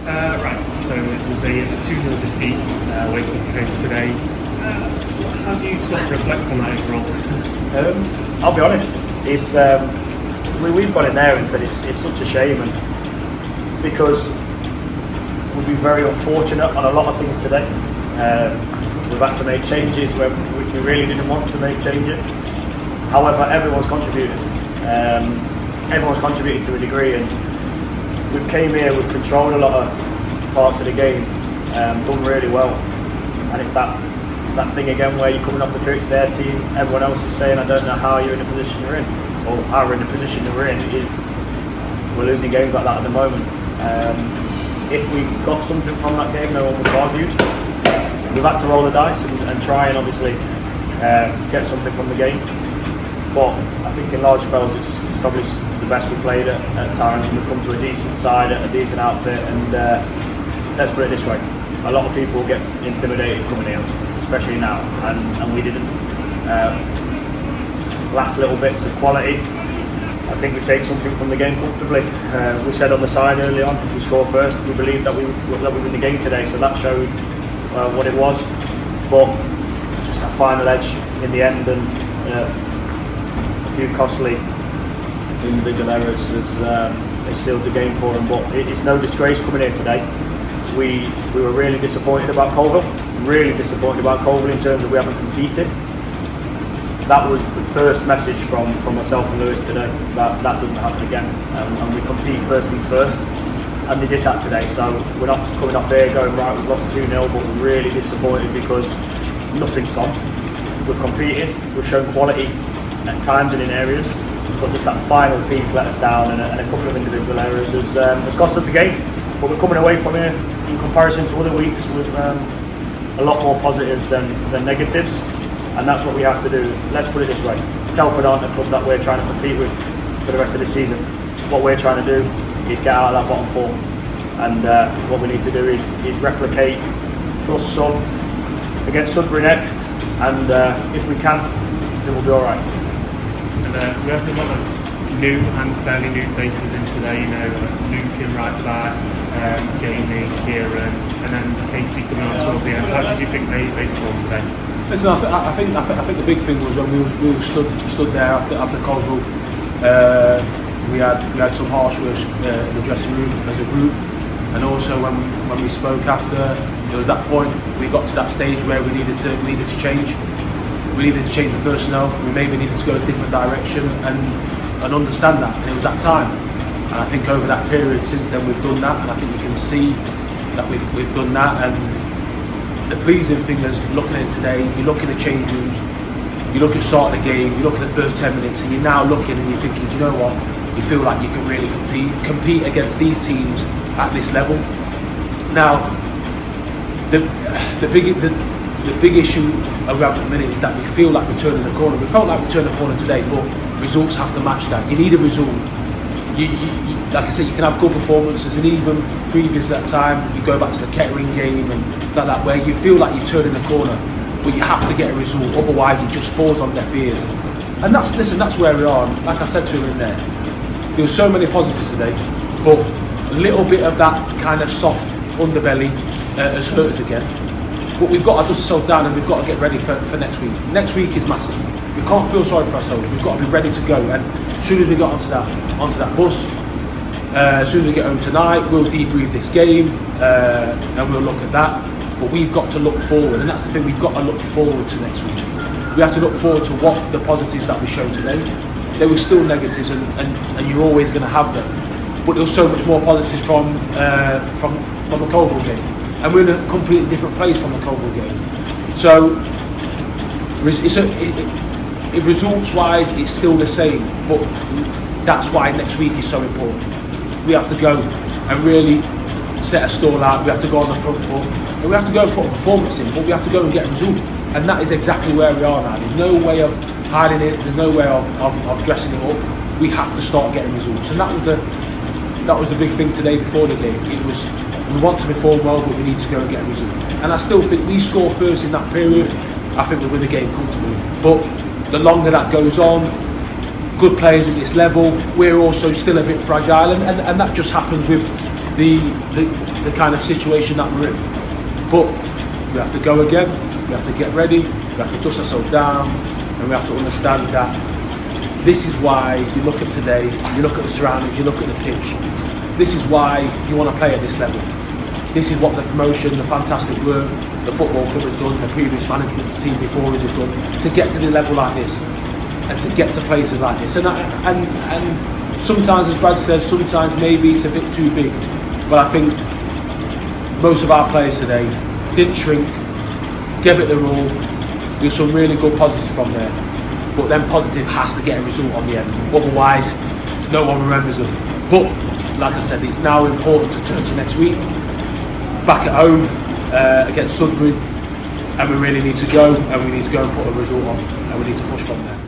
Right, so it was a 2-0 defeat away from home today. How do you sort of reflect on that overall? I'll be honest, it's we've got in there and said it's such a shame, and because we've been very unfortunate on a lot of things today. We've had to make changes where we really didn't want to make changes. However, everyone's contributed. Everyone's contributed to a degree, and we've came here, we've controlled a lot of parts of the game, done really well. And it's that thing again where you're coming off the pitch, their team, everyone else is saying, I don't know how you're in the position you're in, or how we're in the position that we're in. We're losing games like that at the moment. If we got something from that game, no one would have argued. We've had to roll the dice and try and obviously get something from the game. But I think in large spells it's probably the best we played at times. We've come to a decent side, a decent outfit, and let's put it this way, a lot of people get intimidated coming here, especially now, and we didn't. Last little bits of quality, I think we take something from the game comfortably. We said on the side early on, if we score first, we believed that we win the game today, so that showed what it was. But just that final edge in the end, and a few costly individual errors has sealed the game for them. But it's no disgrace coming here today. We were really disappointed about Colville, in terms of we haven't competed. That was the first message from myself and Lewis today, that doesn't happen again, and we compete first things first, and they did that today. So we're not coming off here going, right, we've lost 2-0, but we're really disappointed because nothing's gone. We've competed, we've shown quality at times and in areas, but just that final piece let us down, and a couple of individual errors has cost us the game. But we're coming away from here, in comparison to other weeks, with a lot more positives than negatives. And that's what we have to do. Let's put it this way, Telford aren't a club that we're trying to compete with for the rest of the season. What we're trying to do is get out of that bottom four, and what we need to do is replicate plus sub against Sudbury next, and if we can, then we'll be alright. And we have a lot of new and fairly new faces in today, Luke in right back, Jamie, Kieran, and then Casey coming on towards the end. How did you think they performed today? Listen, I think the big thing was when we stood there after Colville. We had some harsh words in the dressing room as a group, and also when we spoke after, there was that point we got to that stage where we needed to change. We needed to change the personnel. We maybe needed to go a different direction and understand that. And it was that time. And I think over that period since then we've done that, and I think you can see that we've done that. And the pleasing thing is, looking at it today, you look in the change rooms, you look at starting the game, you look at the first 10 minutes, and you're now looking and you're thinking, do you know what? You feel like you can really compete against these teams at this level. Now, the big issue around the minute is that we feel like we're turning the corner. We felt like we turned the corner today, but results have to match that. You need a result. You, like I said, you can have good performances, and even previous to that time, you go back to the Kettering game and like that, where you feel like you're turning the corner, but you have to get a result, otherwise it just falls on deaf ears. And that's where we are. Like I said to him in there were so many positives today, but a little bit of that kind of soft underbelly has hurt us again. But we've got to dust ourselves down, and we've got to get ready for next week. Next week is massive. We can't feel sorry for ourselves. We've got to be ready to go. And as soon as we get onto that bus, as soon as we get home tonight, we'll debrief this game and we'll look at that. But we've got to look forward, and that's the thing. We've got to look forward to next week. We have to look forward to what the positives that we showed today. There were still negatives, and you're always going to have them. But there was so much more positives from the Colville game, and we're in a completely different place from the Colville game. So, results-wise, it's still the same. But that's why next week is so important. We have to go and really set a stall out. We have to go on the front foot, and we have to go and put a performance in. But we have to go and get a result, and that is exactly where we are now. There's no way of hiding it. There's no way of dressing it up. We have to start getting results, and that was the big thing today before the game. It was, we want to perform well, but we need to go and get a result. And I still think we score first in that period, I think we win the game comfortably. But the longer that goes on, good players at this level, we're also still a bit fragile, and that just happens with the kind of situation that we're in. But we have to go again, we have to get ready, we have to dust ourselves down, and we have to understand that this is why you look at today, you look at the surroundings, you look at the pitch. This is why you want to play at this level. This is what the promotion, the fantastic work the football club has done, the previous management team before us has done, to get to the level like this, and to get to places like this. And sometimes, as Brad says, sometimes maybe it's a bit too big. But I think most of our players today didn't shrink, gave it their all. There's some really good positives from there. But then positive has to get a result on the end. Otherwise, no one remembers them. But, like I said, it's now important to turn to next week. Back at home against Sudbury. And we really need to go, and we need to go and put a result on. And we need to push from there.